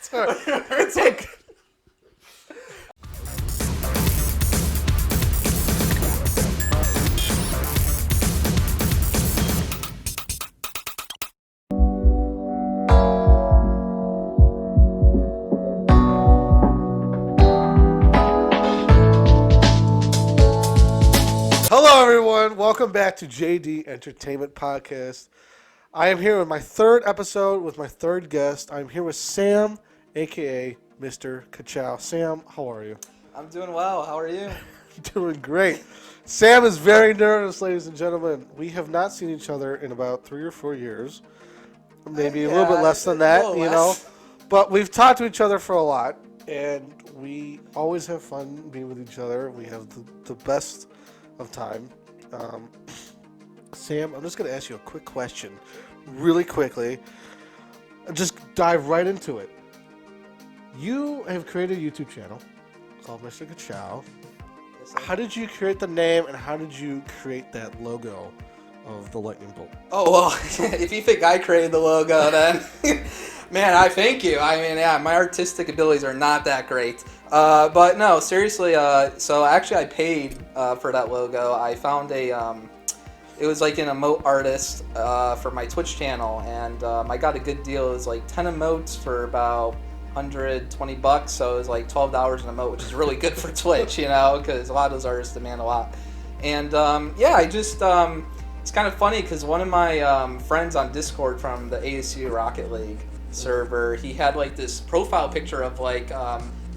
Sorry. It's like... Hello, everyone. Welcome back to JD Entertainment Podcast. I am here with my third episode with my third guest. I'm here with Sam, a.k.a. Mr. Kachow. Sam, how are you? I'm doing well. How are you? Doing great. Sam is very nervous, ladies and gentlemen. We have not seen each other in about 3 or 4 years. Maybe a little bit less than that, you know. But we've talked to each other for a lot, and we always have fun being with each other. We have the best of time. Sam, I'm just going to ask you a quick question really quickly. Just dive right into it. You have created a YouTube channel called Mr. Kachow. How did you create the name, and how did you create that logo of the lightning bolt? Oh, well, if you think I created the logo, then, man, I thank you. I mean, yeah, my artistic abilities are not that great. But no, seriously, so actually I paid for that logo. I found it was like an emote artist for my Twitch channel, and I got a good deal. It was like 10 emotes for about $120, so it was like $12 an emote, which is really good for Twitch, you know, because a lot of those artists demand a lot. And yeah, I just it's kind of funny because one of my friends on Discord from the ASU Rocket League server, he had like this profile picture of like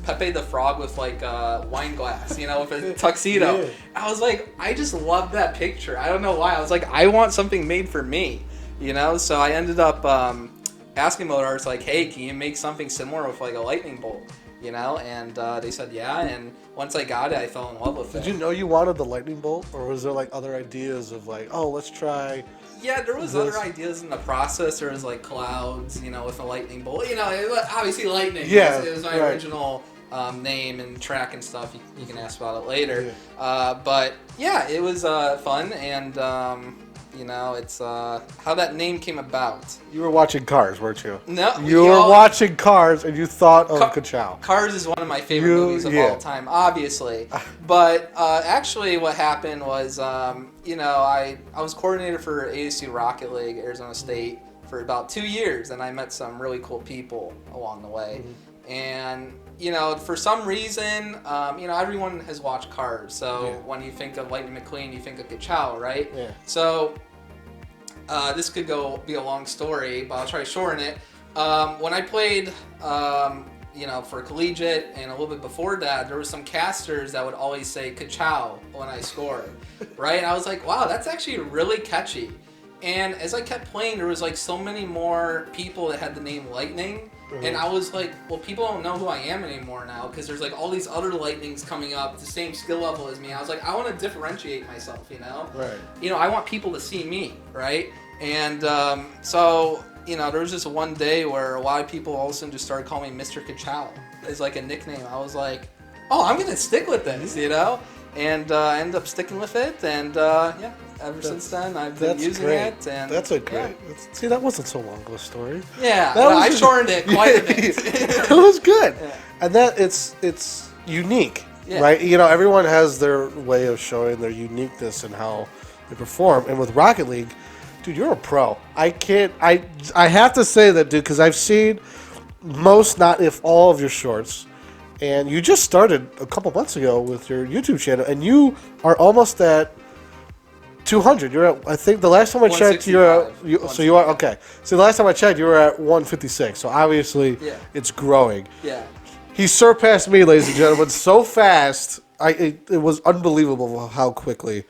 Pepe the Frog with like a wine glass, you know, with a tuxedo. Yeah. I was like, I just love that picture. I don't know why. I was like, I want something made for me, you know. So I ended up asking emote artists like, hey, can you make something similar with like a lightning bolt, you know? And they said yeah. And once I got it, I fell in love with it. Did you know you wanted the lightning bolt, or was there like other ideas of like, oh, let's try? Yeah, there was other ideas in the process. There was like clouds, you know, with a lightning bolt. You know, obviously lightning. Yeah, it was my original name and track and stuff. You can ask about it later. Yeah. But yeah, it was fun, and you know, it's how that name came about. You were watching Cars, weren't you? No. You were watching Cars, and you thought of Kachow. Cars is one of my favorite movies of all time, obviously. But actually what happened was, you know, I was coordinator for ASU Rocket League, Arizona State, for about 2 years, and I met some really cool people along the way. Mm-hmm. And, you know, for some reason, you know, everyone has watched Cars. So when you think of Lightning McQueen, you think of Kachow, right? Yeah. So this could be a long story, but I'll try to shorten it. When I played, you know, for collegiate and a little bit before that, there were some casters that would always say Kachow when I scored, right? And I was like, wow, that's actually really catchy. And as I kept playing, there was like so many more people that had the name Lightning. Mm-hmm. And I was like, well, people don't know who I am anymore now because there's like all these other Lightnings coming up, the same skill level as me. I was like, I want to differentiate myself, you know? Right. You know, I want people to see me, right? And so, you know, there was just one day where a lot of people all of a sudden just started calling me Mr. Kachow as like a nickname. I was like, oh, I'm going to stick with this, you know? And I ended up sticking with it, and yeah. Ever since then, I've been using it, and that's a great. Yeah. See, that wasn't so long of a story. Yeah, I shortened it quite a bit. It was good, and that it's unique, right? You know, everyone has their way of showing their uniqueness and how they perform. And with Rocket League, dude, you're a pro. I have to say that, dude, because I've seen most, not if all, of your shorts. And you just started a couple months ago with your YouTube channel, and you are almost at 200. You're at, I think the last time I checked, you are okay. So the last time I checked, you were at 156. So obviously, it's growing. Yeah. He surpassed me, ladies and gentlemen, so fast. It was unbelievable how quickly.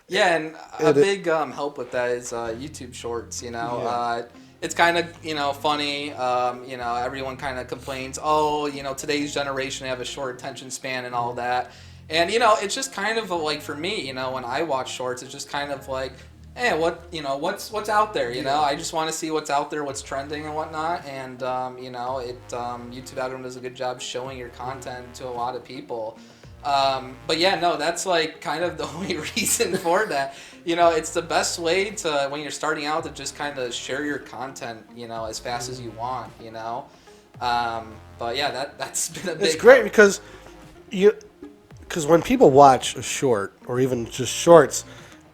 Yeah, and a big help with that is YouTube Shorts. You know, it's kind of, you know, funny. You know, everyone kind of complains, oh, you know, today's generation have a short attention span and all that. And, you know, it's just kind of like, for me, you know, when I watch shorts, it's just kind of like, hey, what's out there, you know? I just want to see what's out there, what's trending and whatnot. And, you know, YouTube algorithm does a good job showing your content to a lot of people. But yeah, no, that's like kind of the only reason for that. You know, it's the best way to, when you're starting out, to just kind of share your content, you know, as fast as you want, you know. But yeah, that's been a big. It's great because when people watch a short or even just shorts,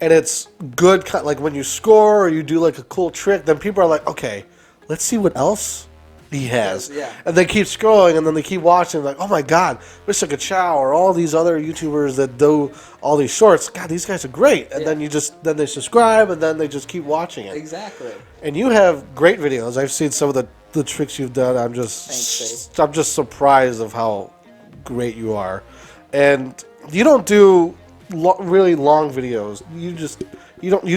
and it's good, like when you score or you do like a cool trick, then people are like, okay, let's see what else he has. Yeah. And they keep scrolling, and then they keep watching, like, oh my God, Mr. Kachow or all these other YouTubers that do all these shorts. God, these guys are great. And then then they subscribe, and then they just keep watching it. Exactly. And you have great videos. I've seen some of the tricks you've done. I'm just surprised of how great you are. And you don't do really long videos. You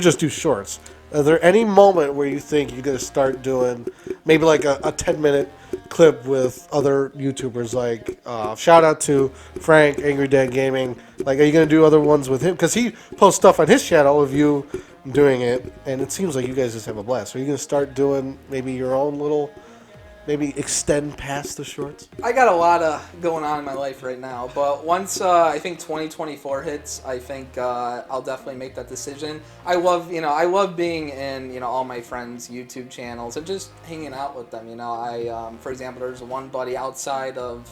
just do shorts. Is there any moment where you think you're going to start doing maybe like a 10-minute clip with other YouTubers? Like, shout out to Frank, Angry Dad Gaming. Like, are you going to do other ones with him? Because he posts stuff on his channel of you doing it, and it seems like you guys just have a blast. Are you going to start doing maybe your own little, maybe extend past the shorts? I got a lot going on in my life right now, but once I think 2024 hits, I think I'll definitely make that decision. I love being in all my friends' YouTube channels and just hanging out with them. You know, for example, there's one buddy outside of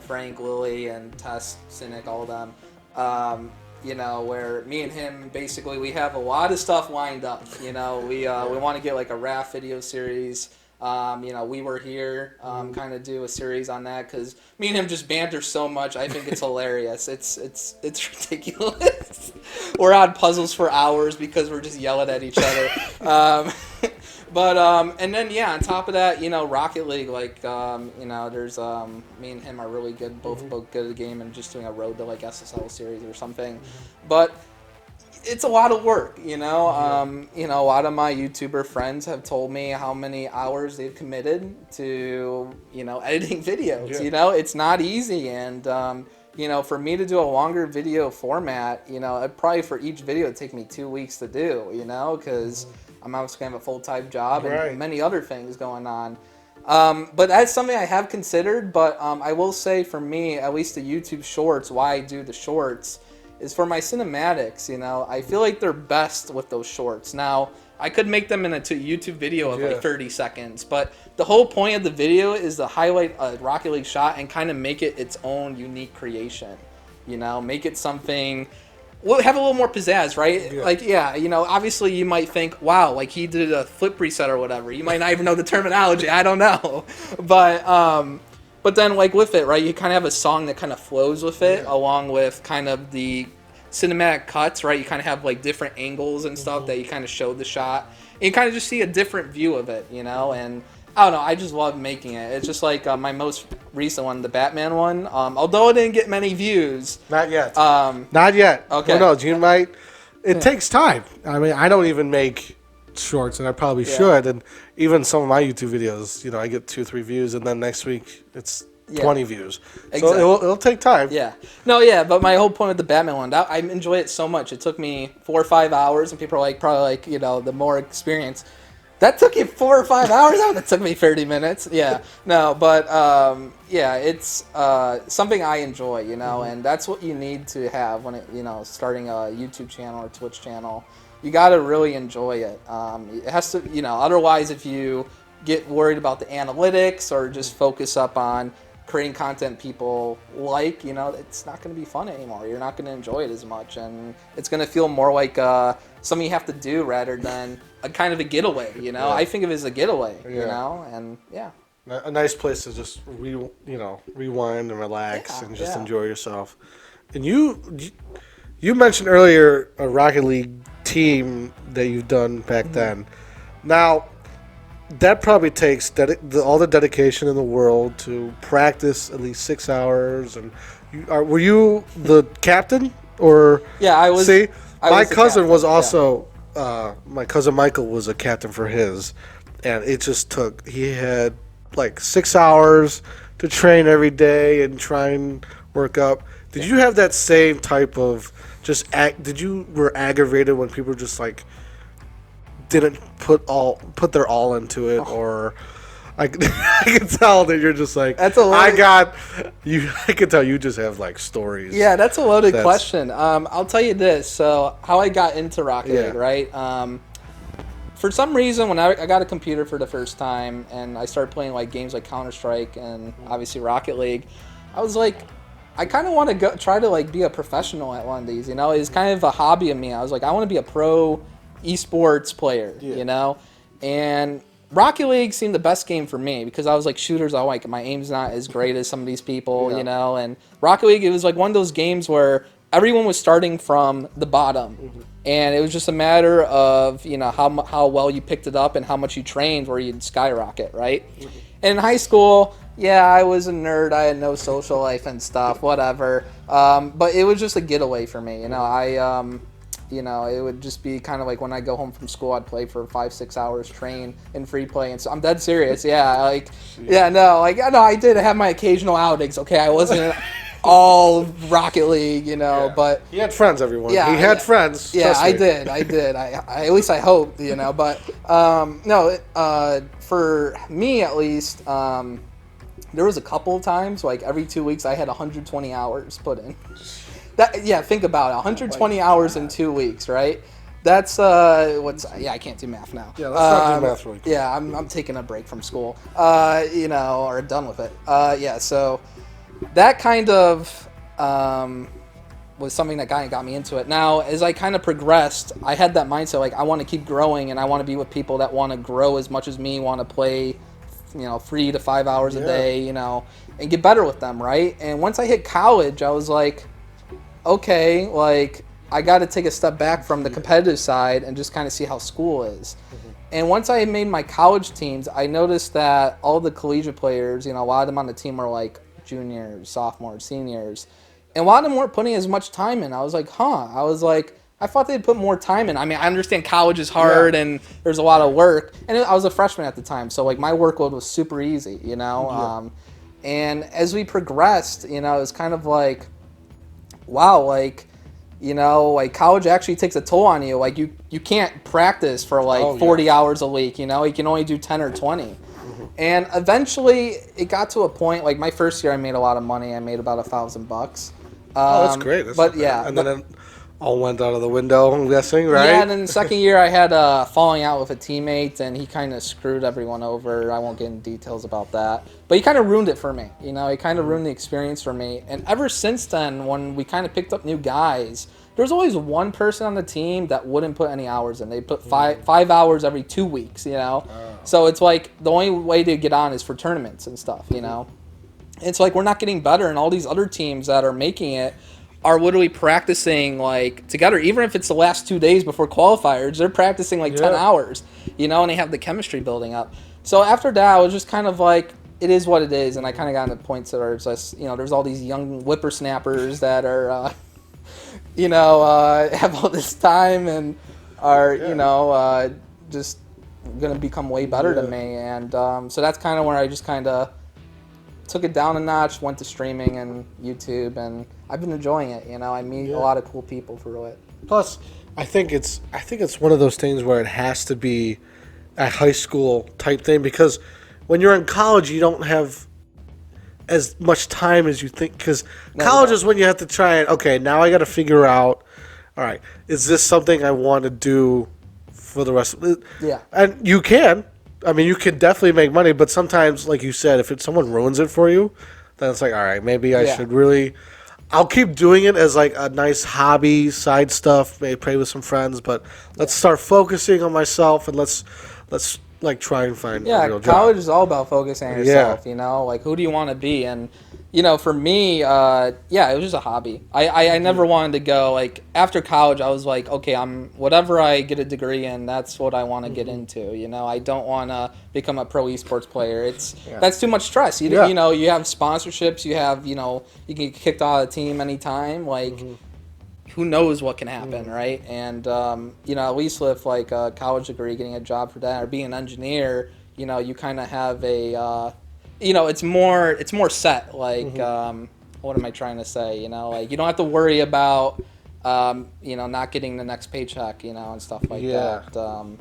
Frank, Lily, and Tess, Cynic, all of them. You know, where me and him, basically, we have a lot of stuff lined up. You know, we want to get like a raft video series. You know, we were here, kind of do a series on that, because me and him just banter so much. I think it's hilarious. It's ridiculous. We're on puzzles for hours because we're just yelling at each other. And then yeah, on top of that, you know, Rocket League, like, you know, there's me and him are really good, both good at the game, and just doing a road to like SSL series or something, but it's a lot of work, you know. You know, a lot of my YouTuber friends have told me how many hours they've committed to, you know, editing videos. Yeah. You know, it's not easy, and you know, for me to do a longer video format, you know, it'd probably for each video it'd take me 2 weeks to do, you know, because I'm obviously gonna have a full-time job and many other things going on. But that's something I have considered. But I will say, for me, at least the YouTube Shorts, why I do the Shorts is for my cinematics. You know, I feel like they're best with those shorts. Now, I could make them in a YouTube video of like 30 seconds, but the whole point of the video is to highlight a Rocket League shot and kind of make it its own unique creation. You know, make it something, well, have a little more pizzazz, right? Yeah. Like, yeah, you know, obviously you might think, wow, like he did a flip reset or whatever. You might not even know the terminology. I don't know. But then, like, with it, right, you kind of have a song that kind of flows with it, along with kind of the cinematic cuts, right? You kind of have, like, different angles and stuff that you kind of show the shot. And you kind of just see a different view of it, you know? And I don't know, I just love making it. It's just like my most recent one, the Batman one. Although it didn't get many views. Not yet. Not yet. Okay. Well, no, June might. It takes time. I mean, I don't even make shorts, and I probably should. And even some of my YouTube videos, you know, I get 2-3 views, and then next week it's 20 views. Exactly. So it'll take time. Yeah. No, yeah, but my whole point with the Batman one, I enjoy it so much. It took me 4 or 5 hours, and people are like, probably like, you know, the more experience. That took you 4 or 5 hours? That took me 30 minutes. Yeah. No, but yeah, it's something I enjoy, you know, and that's what you need to have when you know, starting a YouTube channel or Twitch channel. You got to really enjoy it. It has to, you know, otherwise if you get worried about the analytics or just focus up on creating content people like, you know, it's not going to be fun anymore. You're not going to enjoy it as much, and it's going to feel more like something you have to do rather than a kind of a getaway, you know. I think of it as a getaway, you know, and a nice place to just rewind and relax and just enjoy yourself. And you mentioned earlier a Rocket League team that you've done back then. Now, that probably takes all the dedication in the world to practice at least 6 hours. And were you the captain, or? Yeah, I was. See, my cousin was also. My cousin Michael was a captain for his, and it just took. He had like 6 hours to train every day and try and work up. Did you have that same type of were aggravated when people just like didn't put their all into it, or I can tell that you're just like, that's a loaded, I can tell you just have like stories. Yeah, that's a loaded question. I'll tell you this. So how I got into Rocket League, right? For some reason, when I got a computer for the first time and I started playing like games like Counter-Strike and obviously Rocket League, I was like, I kind of want to try to like be a professional at one of these. You know, it's kind of a hobby of me. I was like, I want to be a pro esports player. You know, and Rocket League seemed the best game for me because I was like shooters. I like my aim's not as great as some of these people. You know, and Rocket League, it was like one of those games where everyone was starting from the bottom. And it was just a matter of, you know, how well you picked it up and how much you trained where you'd skyrocket, right? And in high school, yeah, I was a nerd. I had no social life and stuff, whatever. But it was just a getaway for me. You know, you know, it would just be kind of like when I go home from school, I'd play for 5-6 hours, train in free play. And so I'm dead serious. Yeah, like, no, I did have my occasional outings. Okay, I wasn't all Rocket League, you know, but he had friends. Everyone, he had friends. Yeah, I did. I at least I hope, you know. But for me at least, there was a couple of times like every 2 weeks I had 120 hours put in. Think about it, 120 hours in 2 weeks, right? That's I can't do math now. Yeah, let's not do math really quick. Yeah, I'm taking a break from school, you know, or done with it. So that kind of was something that kind of got me into it. Now, as I kind of progressed, I had that mindset like I want to keep growing and I want to be with people that want to grow as much as me, want to play, you know, 3 to 5 hours a day, you know, and get better with them, right? And once I hit college, I was like, okay, like I got to take a step back from the competitive side and just kind of see how school is. And once I made my college teams, I noticed that all the collegiate players, you know, a lot of them on the team were like juniors, sophomores, seniors, and a lot of them weren't putting as much time in. I was like, I thought they'd put more time in. I mean, I understand college is hard and there's a lot of work, and I was a freshman at the time, so like my workload was super easy, you know. And as we progressed, you know, it was kind of like, wow, like, you know, like college actually takes a toll on you. Like you can't practice for like 40 hours a week, you know, you can only do 10 or 20. And eventually it got to a point, like my first year I made a lot of money. I made about $1,000. That's great. And then it all went out of the window, I'm guessing, right? Yeah, and then the second year I had a falling out with a teammate, and he kind of screwed everyone over. I won't get into details about that. But he kind of ruined it for me. You know, he kind of ruined the experience for me. And ever since then, when we kind of picked up new guys, there's always one person on the team that wouldn't put any hours in. They put five hours every 2 weeks, you know? So it's like the only way to get on is for tournaments and stuff, you know? It's like we're not getting better, and all these other teams that are making it are literally practicing like together, even if it's the last 2 days before qualifiers. They're practicing like 10 hours, you know, and they have the chemistry building up. So after that, I was just kind of like, it is what it is, and I kind of got into points that are just, you know, there's all these young whippersnappers that are, you know, have all this time and are, you know, just going to become way better than me. And so that's kind of where I just kind of took it down a notch, went to streaming and YouTube, and I've been enjoying it. You know, I meet a lot of cool people through it. Plus, I think it's one of those things where it has to be a high school type thing, because when you're in college, you don't have as much time as you think, because college is when you have to try and, okay, now I got to figure out, all right, is this something I want to do for the rest of it? Yeah. And you can. I mean, you can definitely make money, but sometimes, like you said, if someone ruins it for you, then it's like, all right, maybe I should really... I'll keep doing it as like a nice hobby, side stuff, maybe play with some friends, but let's start focusing on myself, and let's like try and find a real job. College is all about focusing on yourself, you know? Like, who do you want to be? And, you know, for me, it was just a hobby. I never wanted to go, like, after college, I was like, okay, whatever I get a degree in, that's what I want to get into, you know? I don't want to become a pro esports player. That's too much stress. You know, you have sponsorships, you have, you know, you can get kicked out of the team anytime, like... Who knows what can happen, right? And, you know, at least with, like, a college degree, getting a job for that, or being an engineer, you know, you kind of have a, you know, it's more set. Like, what am I trying to say? You know, like, you don't have to worry about, you know, not getting the next paycheck, you know, and stuff like that.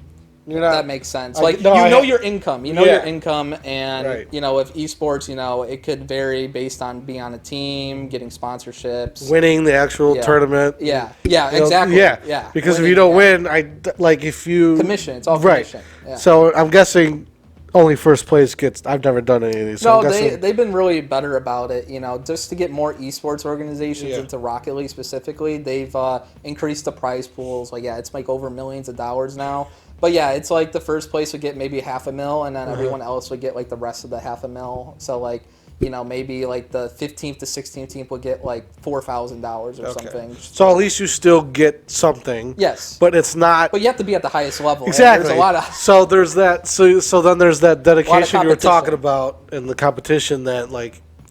That makes sense. Like, your income. You know your income, and, with esports, it could vary based on being on a team, getting sponsorships. Winning the actual tournament. Yeah, exactly. Yeah. Because if you don't win, if you... Commission. It's all commission. Right. Yeah. So I'm guessing only first place gets... I've never done any of these. So no, they've been really better about it, just to get more esports organizations into Rocket League specifically. They've increased the prize pools. It's over millions of dollars now. But it's like the first place would get maybe $500,000, and then everyone else would get the rest of the $500,000. So maybe the 15th to 16th team would get $4,000 or something. So at least you still get something. Yes. But it's not. But you have to be at the highest level. Exactly. There's a lot of. So there's that. So then there's that dedication you were talking about in the competition. That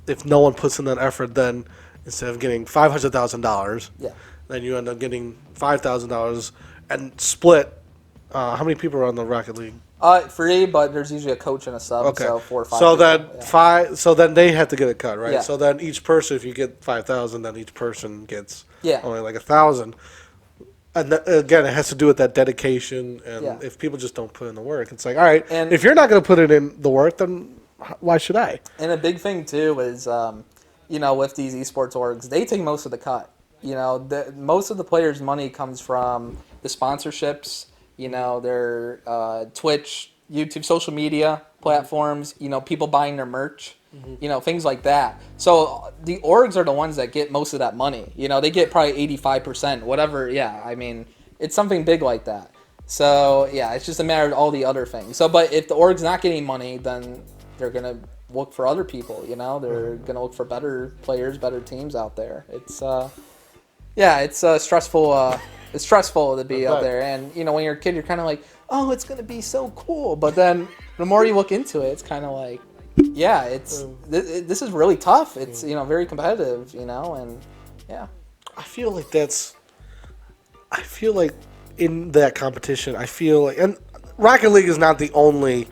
if no one puts in that effort, then instead of getting $500,000, then you end up getting $5,000 and split. How many people are on the Rocket League? Free, but there's usually a coach and a sub, so 4 or 5. So people, then five. So then they have to get a cut, right? Yeah. So then each person, if you get 5,000, then each person gets only 1,000. And again, it has to do with that dedication. And if people just don't put in the work, it's all right. And if you're not going to put it in the work, then why should I? And a big thing too is, with these esports orgs, they take most of the cut. Most of the players' money comes from the sponsorships. Their Twitch, YouTube, social media platforms, people buying their merch, things like that. So the orgs are the ones that get most of that money. They get probably 85%, whatever. Yeah, I mean, it's something big like that. So, it's just a matter of all the other things. So, but if the org's not getting money, then they're going to look for other people, They're going to look for better players, better teams out there. It's, it's stressful. It's stressful to be out there, and when you're a kid, you're kind of like, oh, it's gonna be so cool. But then the more you look into it, it's kind of like, this is really tough. It's very competitive, and I feel like in that competition, and Rocket League is not the only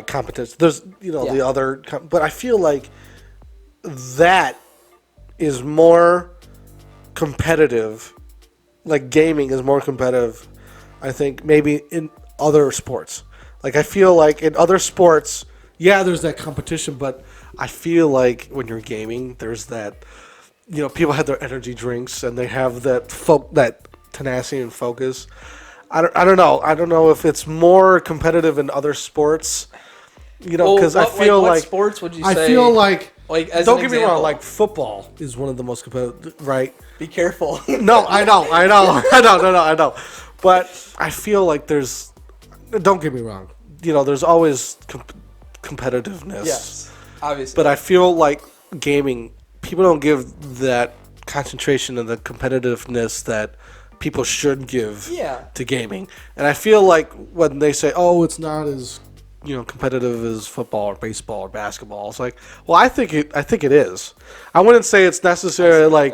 competition. There's the other, but I feel like that is more competitive. Gaming is more competitive, I think, maybe in other sports. I feel like in other sports, there's that competition, but I feel like when you're gaming, there's that, people have their energy drinks and they have that that tenacity and focus. I don't know. I don't know if it's more competitive in other sports, because I feel what sports would you say? I feel like as don't get me wrong, football is one of the most competitive, right? Be careful. No, I know. But I feel like don't get me wrong, there's always competitiveness. Yes, obviously. But I feel like gaming, people don't give that concentration and the competitiveness that people should give to gaming. And I feel like when they say, oh, it's not as competitive as football or baseball or basketball. It's like, well, I think it is. I wouldn't say it's necessarily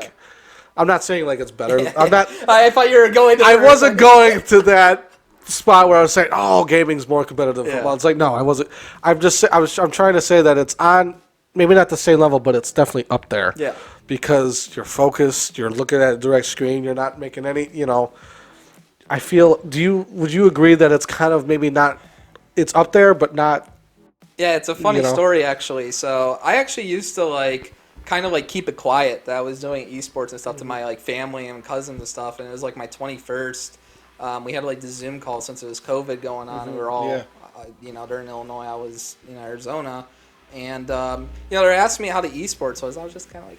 I'm not saying it's better. I'm not. I thought you were going to. I wasn't going to that spot where I was saying, oh, gaming's more competitive than football. It's like, no, I wasn't. I'm trying to say that it's on, maybe not the same level, but it's definitely up there. Yeah. Because you're focused. You're looking at a direct screen. You're not making any. I feel. Would you agree that it's kind of maybe not? It's up there, but not. Yeah, it's a funny story actually. So I actually used to kind of keep it quiet that I was doing esports and stuff to my family and cousins and stuff, and it was my 21st. We had the Zoom call since it was COVID going on, and we were all they're in Illinois, I was in Arizona, and they're asking me how the esports was. I was just kind of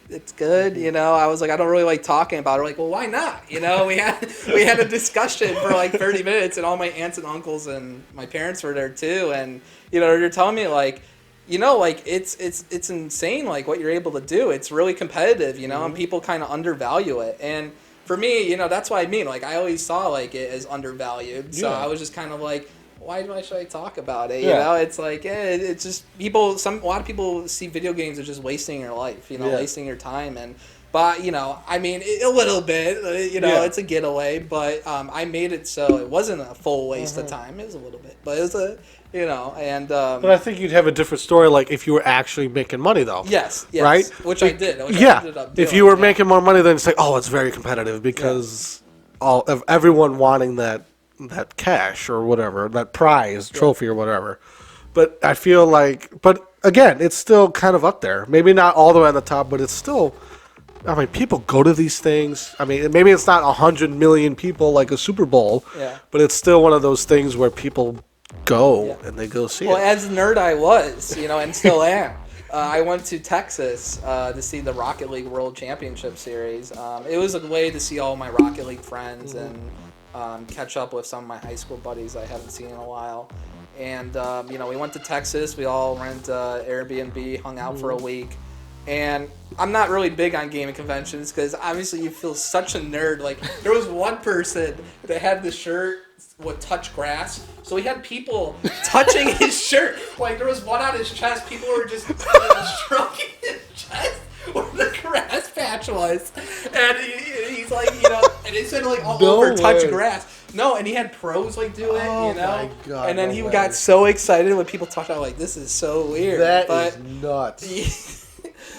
it's good, I was I don't really like talking about it. Well, why not? We had a discussion for 30 minutes, and all my aunts and uncles and my parents were there too, and they're telling me it's insane what you're able to do. It's really competitive, and people kind of undervalue it. And for me, that's what I mean. I always saw it as undervalued. So I was just kind of why should I talk about it? It's it's just people. A lot of people see video games as just wasting your life. Wasting your time. But I mean, a little bit. It's a getaway. But I made it so it wasn't a full waste of time. It was a little bit, but it was a. But I think you'd have a different story if you were actually making money, though. Yes, right? Which I did. I ended up doing, if you were making more money, then it's oh, it's very competitive because all of everyone wanting that that cash or whatever, that prize, trophy or whatever. But I feel like, but again, it's still kind of up there. Maybe not all the way on the top, but it's still. I mean, people go to these things. I mean, maybe it's not 100 million people like a Super Bowl, but it's still one of those things where people go and they go see it. Well, as a nerd I was, and still am. I went to Texas to see the Rocket League World Championship Series. It was a way to see all my Rocket League friends and catch up with some of my high school buddies I haven't seen in a while. And, we went to Texas. We all rented Airbnb, hung out for a week. And I'm not really big on gaming conventions because obviously you feel such a nerd. Like, there was one person that had the shirt would touch grass. So he had people touching his shirt. Like, there was one on his chest. People were just stroking his chest where the grass patch was. And he's like, and it said, like, all over touch grass. No, and he had pros, like, do it, My God, and then he got so excited when people talked about, like, this is so weird. That is nuts.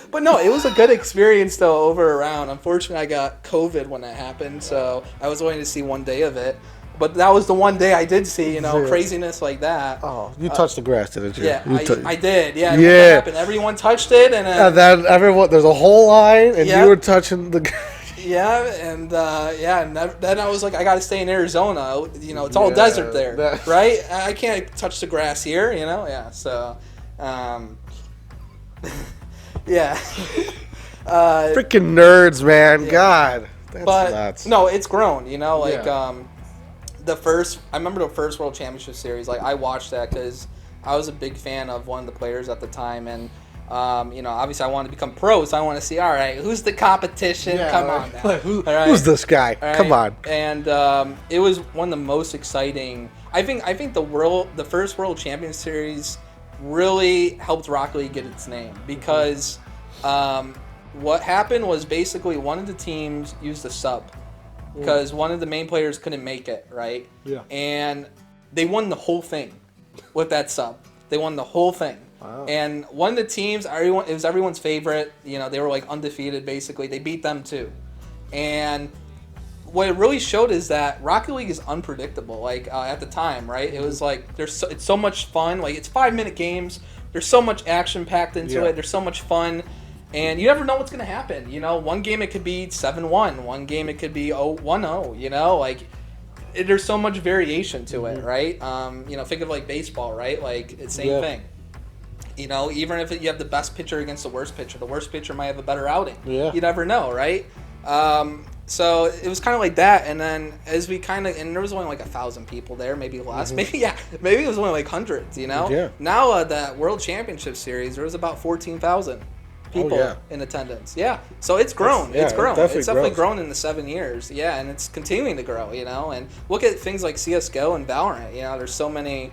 But no, it was a good experience, though, over around. Unfortunately, I got COVID when that happened, so I was only to see one day of it. But that was the one day I did see, craziness like that. Oh, you touched the grass, didn't you? Yeah, I did. Yeah. What happened? Everyone touched it, and then everyone, there's a whole line, and you were touching the. Yeah, and then I was like, I got to stay in Arizona. It's all desert there, right? I can't touch the grass here, Yeah, so. Yeah. Freaking nerds, man. Yeah. God. That's nuts. No, it's grown, I remember the first World Championship Series, like, I watched that because I was a big fan of one of the players at the time, and, obviously I wanted to become pro, so I want to see, all right, who's the competition? Come on now. Who's this guy? Right? Come on. And it was one of the most exciting. I think the first World Championship Series really helped Rocket League get its name because what happened was basically one of the teams used a sub because one of the main players couldn't make it, right? Yeah. And they won the whole thing with that sub. They won the whole thing. Wow. And one of the teams, it was everyone's favorite. They were like undefeated basically. They beat them too. And what it really showed is that Rocket League is unpredictable. Like at the time, right? It was like it's so much fun. Like it's 5-minute games. There's so much action packed into it. There's so much fun, and you never know what's gonna happen. One game it could be 7-1. One game it could be 1-0. Like there's so much variation to it, right? Think of like baseball, right? Like it's the same thing. Even if you have the best pitcher against the worst pitcher might have a better outing. Yeah. You never know, right? So it was kind of like that, and then as we and there was only like 1,000 people there, maybe less, maybe it was only like hundreds, Yeah. Now that World Championship Series, there was about 14,000 people in attendance. Yeah, so it's grown. It's grown. It's definitely grown in the 7 years. Yeah, and it's continuing to grow. And look at things like CS:GO and Valorant. There's so many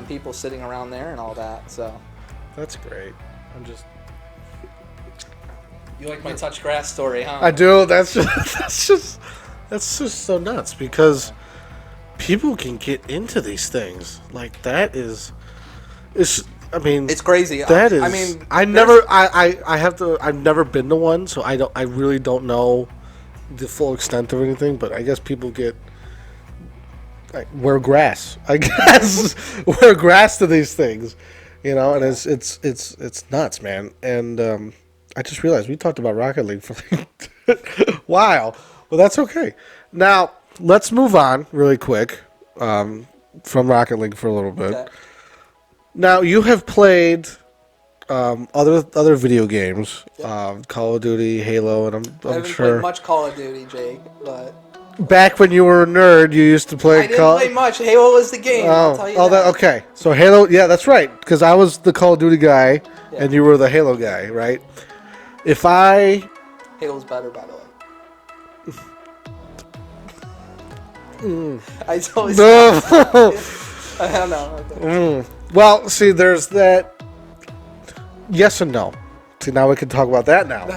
people sitting around there and all that. So that's great. You like my touch grass story, huh? I do. That's just so nuts because people can get into these things. Like that is, I mean, it's crazy. That is. I mean, I've never been to one, so I really don't know the full extent of anything. But I guess people wear grass. I guess wear grass to these things, and it's nuts, man. And I just realized we talked about Rocket League for like a while. Well, that's okay. Now, let's move on really quick from Rocket League for a little bit. Okay. Now, you have played other video games, Call of Duty, Halo, and I'm sure... I haven't played much Call of Duty, Jake, but... Back when you were a nerd, you used to play... I didn't play much. Halo was the game, I'll tell you that. Okay. So Halo, yeah, that's right, because I was the Call of Duty guy, and you were the Halo guy, right? Halo's better, by the way. I totally. I don't know. Well, see, there's that. Yes and no. See, now we can talk about that now.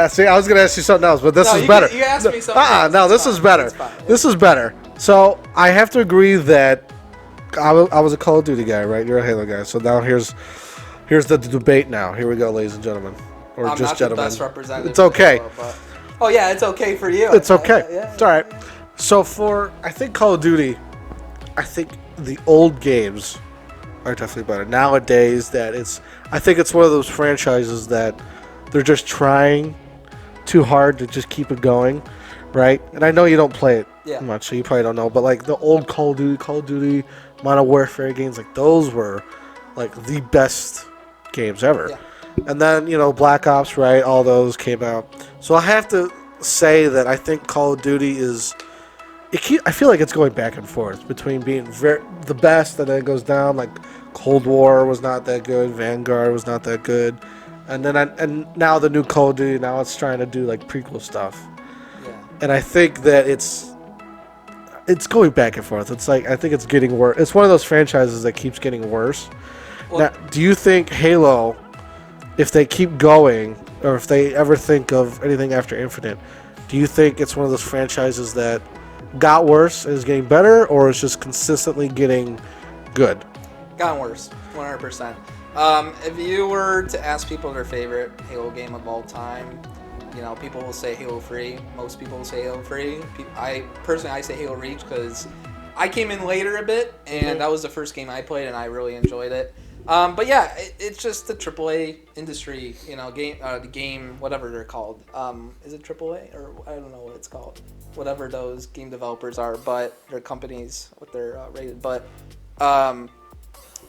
See, I was going to ask you something else, but this is better. You asked me something else. No, this is better. This is better. So I have to agree that I was a Call of Duty guy, right? You're a Halo guy. So now here's the debate. Now here we go, ladies and gentlemen. Or I'm just not gentlemen. The best representative. It's okay. Halo, it's okay for you. It's okay. It's all right. So I think Call of Duty, I think the old games are definitely better nowadays. I think it's one of those franchises that they're just trying too hard to just keep it going, right? And I know you don't play it much, so you probably don't know. But like the old Call of Duty, Modern Warfare games, like those were like the best games ever. Yeah. And then Black Ops, right? All those came out. So I have to say that I think Call of Duty is. I feel like it's going back and forth between being the best and then it goes down. Like Cold War was not that good, Vanguard was not that good, and then and now the new Call of Duty, now it's trying to do like prequel stuff. Yeah. And I think that it's going back and forth. It's like I think it's getting worse. It's one of those franchises that keeps getting worse. Now, do you think Halo, if they keep going, or if they ever think of anything after Infinite, do you think it's one of those franchises that got worse and is getting better, or is just consistently getting good? Gotten worse, 100%. If you were to ask people their favorite Halo game of all time, people will say Halo 3. Most people will say Halo 3. I say Halo Reach because I came in later a bit, and that was the first game I played, and I really enjoyed it. But yeah, it's just the AAA industry, the game, whatever they're called. Is it AAA or I don't know what it's called. Whatever those game developers are, but their companies, what they're rated. But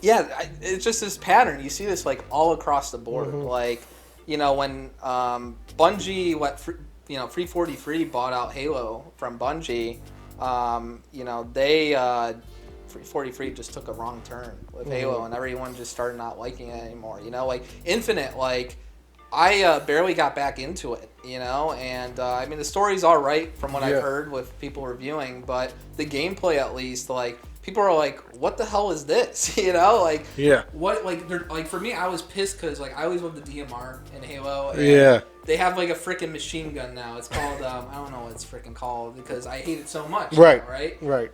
it's just this pattern. You see this like all across the board. Mm-hmm. Like, when Bungie, 343 bought out Halo from Bungie, they 343 just took a wrong turn with Halo, and everyone just started not liking it anymore. Like Infinite, like I barely got back into it, and I mean the story's all right from what I've heard with people reviewing, but the gameplay at least, like people are like, what the hell is this? What, like, they're like, for me, I was pissed because like I always loved the DMR in Halo. And they have like a freaking machine gun now. It's called I don't know what it's freaking called because I hate it so much. Right. Now, right.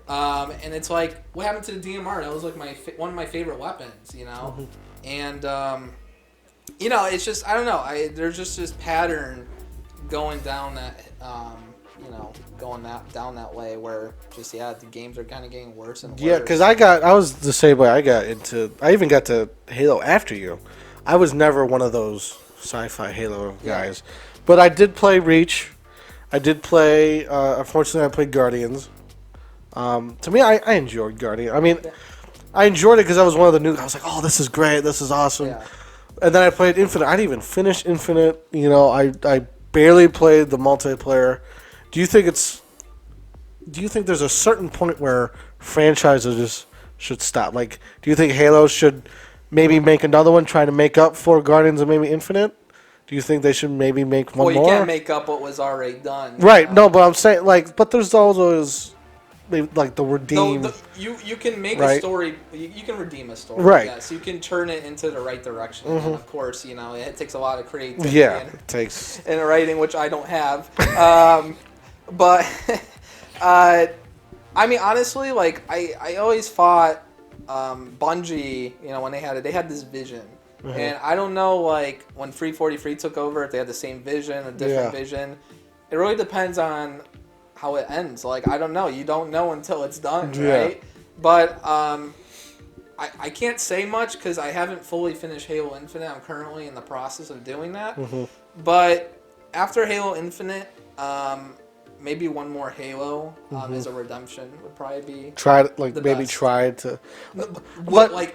And it's like, what happened to the DMR? That was like one of my favorite weapons, and it's just, I don't know. There's just this pattern going down that, down that way where just, the games are kind of getting worse and worse. Yeah, because I was the same way. I even got to Halo after you. I was never one of those sci-fi Halo guys. But I did play Reach. I did play, unfortunately, I played Guardians. To me, I enjoyed Guardians. I mean, I enjoyed it because I was one of the new guys. I was like, oh, this is great. This is awesome. Yeah. And then I played Infinite. I didn't even finish Infinite. I barely played the multiplayer. Do you think there's a certain point where franchises just should stop? Like, do you think Halo should maybe make another one trying to make up for Guardians and maybe Infinite? Do you think they should maybe make one more? Well, you can't make up what was already done. Right. No, but I'm saying, like, but there's always like the redeem. No, you can make a story. You can redeem a story. Right. Yes, you can turn it into the right direction. Mm-hmm. And of course, it takes a lot of creativity. Yeah, it takes in writing, which I don't have. But I mean, honestly, like I always thought Bungie, when they had this vision. Mm-hmm. And I don't know, like, when 343 took over, if they had the same vision, a different vision. It really depends on how it ends. Like, I don't know. You don't know until it's done, right? But I can't say much because I haven't fully finished Halo Infinite. I'm currently in the process of doing that. Mm-hmm. But after Halo Infinite, maybe one more Halo as a redemption would probably be try to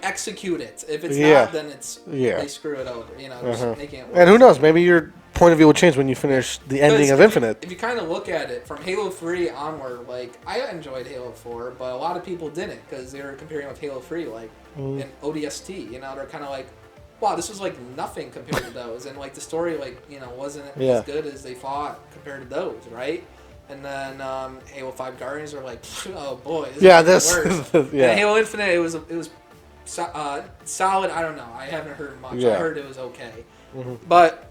execute it. If it's not, then it's they screw it over. Just making it worse. And who knows? Maybe your point of view will change when you finish the ending of Infinite. If you kind of look at it from Halo 3 onward, like I enjoyed Halo 4, but a lot of people didn't because they were comparing with Halo 3, like in ODST. They're kind of like, wow, this was like nothing compared to those, and like the story, like wasn't as good as they thought compared to those, right? And then Halo 5 Guardians are like, oh boy, this is worse. And Halo Infinite, it was solid. I don't know. I haven't heard much. I heard it was okay. Mm-hmm. But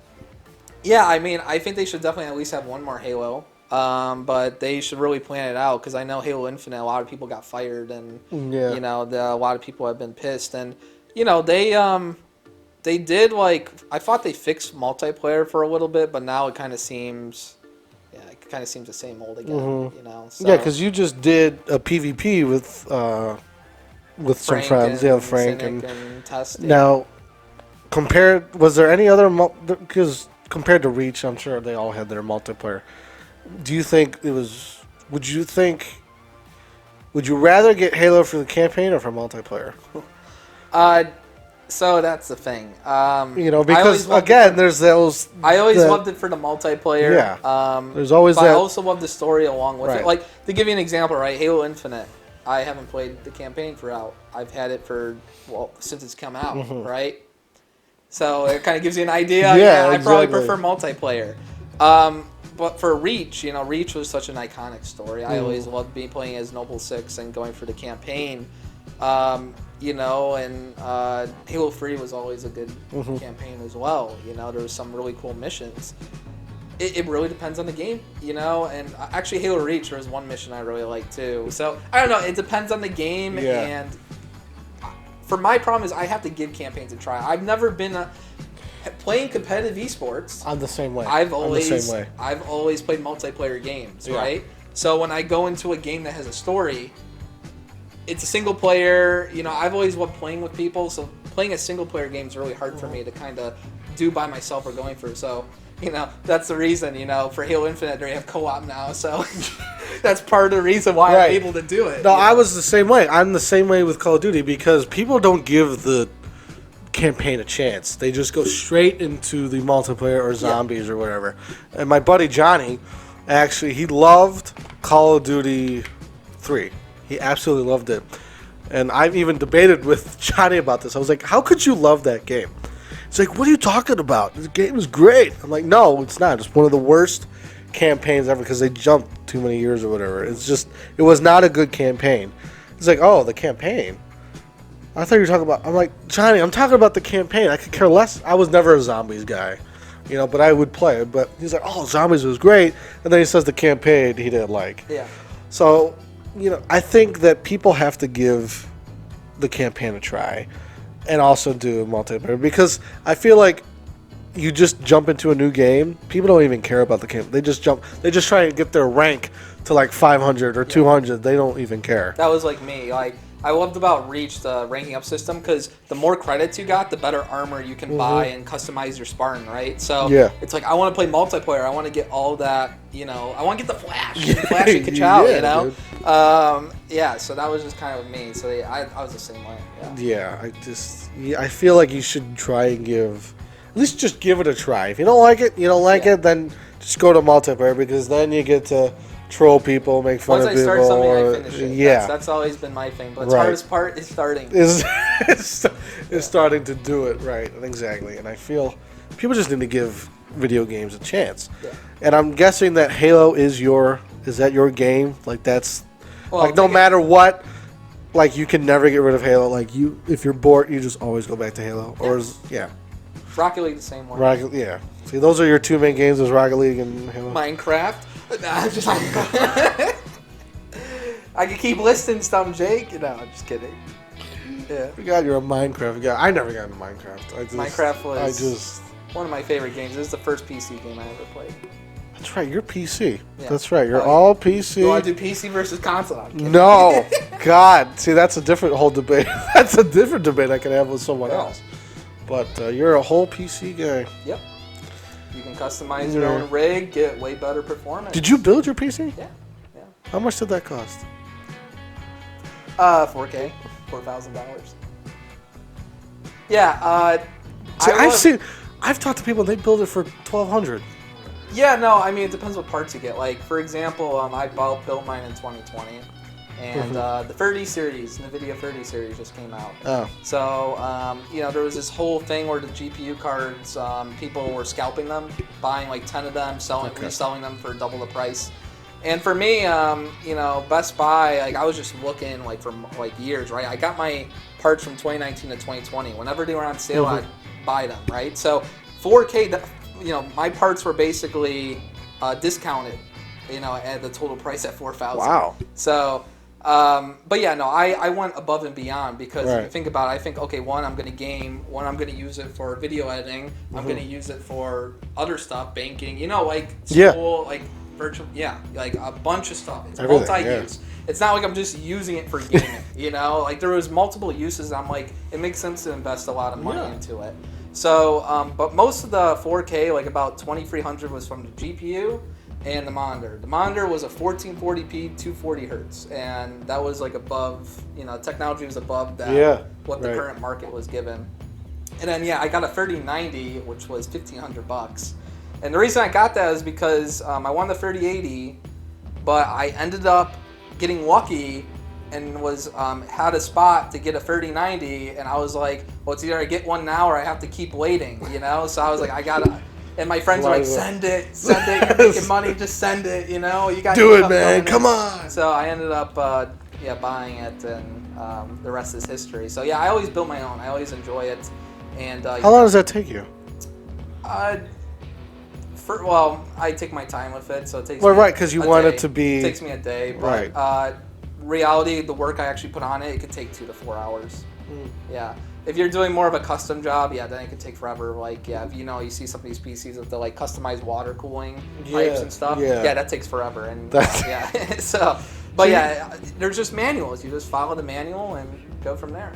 yeah, I mean, I think they should definitely at least have one more Halo. But they should really plan it out because I know Halo Infinite, a lot of people got fired, and a lot of people have been pissed. And they did, like, I thought they fixed multiplayer for a little bit, but now it kind of seems. kind of seems the same old again. You know. So. Yeah, because you just did a PvP with some friends. Yeah, Frank and Testing. Now, was there any other? Because compared to Reach, I'm sure they all had their multiplayer. Do you think it was? Would you rather get Halo for the campaign or for multiplayer? So that's the thing. Because again, there's those. I always loved it for the multiplayer. Yeah. There's always that. I also love the story along with it. Like, to give you an example, right? Halo Infinite. I haven't played the campaign throughout. I've had it since it's come out, right? So it kind of gives you an idea. Yeah, I probably prefer multiplayer. But for Reach, Reach was such an iconic story. I always loved playing as Noble 6 and going for the campaign. And Halo 3 was always a good campaign as well. There was some really cool missions. It really depends on the game, and actually Halo Reach, there was one mission I really liked too. So, I don't know, it depends on the game, and for my problem is I have to give campaigns a try. I've never been playing competitive esports. I'm the same way. I've always played multiplayer games, right? So when I go into a game that has a story, it's a single player. I've always loved playing with people, so playing a single player game is really hard for me to kind of do by myself or going through. So, that's the reason, for Halo Infinite, they have co-op now, so that's part of the reason why I'm able to do it. No, I was the same way. I'm the same way with Call of Duty because people don't give the campaign a chance. They just go straight into the multiplayer or zombies or whatever. And my buddy Johnny, actually, he loved Call of Duty 3. He absolutely loved it. And I've even debated with Johnny about this. I was like, how could you love that game? He's like, what are you talking about? The game is great. I'm like, no, it's not. It's one of the worst campaigns ever because they jumped too many years or whatever. It was not a good campaign. He's like, oh, the campaign? I thought you were talking about... I'm like, Johnny, I'm talking about the campaign. I could care less. I was never a zombies guy, but I would play it. But he's like, oh, zombies was great. And then he says the campaign he didn't like. Yeah. So, I think that people have to give the campaign a try and also do multiplayer because I feel like you just jump into a new game. People don't even care about the campaign. They just jump. They just try and get their rank to like 500 or 200. They don't even care. That was like me. Like, I loved about Reach, the ranking up system, because the more credits you got, the better armor you can buy and customize your Spartan, right? So it's like, I want to play multiplayer. I want to get all that, I want to get the Flash and Kachow, so that was just kind of me. So I was the same way. I feel like you should try and at least just give it a try. If you don't like it, then just go to multiplayer because then you get to troll people, make fun of people. Once I start something, I finish it. That's always been my thing. But the hardest part is starting. Is starting to do it, right. Exactly. And I feel people just need to give video games a chance. Yeah. And I'm guessing that Halo is that your game? Like, that's... no matter what, like, you can never get rid of Halo. Like, if you're bored, you just always go back to Halo. Rocket League the same way. See, those are your two main games, is Rocket League and Halo. Minecraft. I'm just I could keep listing stuff, Jake. I'm just kidding. Yeah. You're a Minecraft guy. I never got into Minecraft. Minecraft was one of my favorite games. This is the first PC game I ever played. That's right. You're PC. Yeah. That's right. You're all PC. You want to do PC versus console? No. God. See, that's a different whole debate. That's a different debate I could have with someone else. But you're a whole PC guy. Yep. You can customize your own rig, get way better performance. Did you build your PC? Yeah. How much did that cost? $4,000. Yeah. I've talked to people and they build it for $1,200. Yeah, no, I mean, it depends what parts you get. Like, for example, I built mine in 2020. And the 30 series, NVIDIA 30 series just came out. Oh. So, there was this whole thing where the GPU cards, people were scalping them, buying like 10 of them, reselling them for double the price. And for me, Best Buy, like, I was just looking like for like years, right? I got my parts from 2019 to 2020. Whenever they were on sale, I'd buy them, right? So 4K, my parts were basically discounted, at the total price at $4,000. Wow. So... I went above and beyond because if you think about it, I think, okay, one, I'm going to game, one, I'm going to use it for video editing, I'm going to use it for other stuff, banking, like school, like Virtual, yeah, like a bunch of stuff. It's Everything, multi-use. Yeah. It's not like I'm just using it for gaming, you know? Like, there was multiple uses. I'm like, it makes sense to invest a lot of money into it. So, but most of the 4K, like about 2300, was from the GPU and the monitor. The monitor was a 1440p, 240 hertz, and that was like above, technology was above that, what the current market was given. And then, I got a 3090, which was $1,500. And the reason I got that is because I won the 3080, but I ended up getting lucky and was had a spot to get a 3090, and I was like, well, it's either I get one now or I have to keep waiting, So I was like, I gotta. And my friends were like, send it, you're making money, just send it, you got do it, man, come on. So I ended up buying it, and the rest is history. So I always build my own. I always enjoy it. And how long does that take you? I take my time with it, so it takes. Well, right, because you want it to be. It takes me a day, but reality, the work I actually put on it, it could take 2 to 4 hours. Yeah, if you're doing more of a custom job, then it could take forever. Like, if you see some of these PCs with the like customized water cooling pipes and stuff. Yeah, that takes forever, and so. But there's just manuals. You just follow the manual and go from there.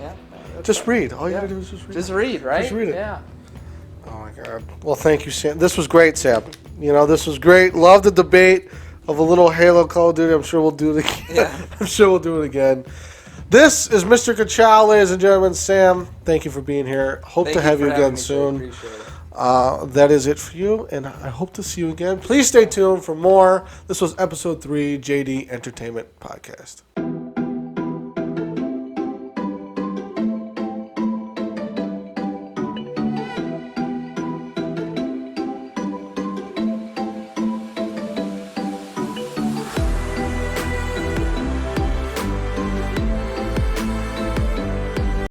Yeah. Just read. All you gotta do is just read. Just read, right? Just read it. Yeah. Oh my God. Well, thank you, Sam. This was great, Sam. This was great. Love the debate of a little Halo Call of Duty. I'm sure we'll do it again. Yeah. I'm sure we'll do it again. This is Mr. Kachow, ladies and gentlemen. Sam, thank you for being here. Hope to have you again soon. Appreciate it. That is it for you, and I hope to see you again. Please stay tuned for more. This was episode 3, JD Entertainment Podcast.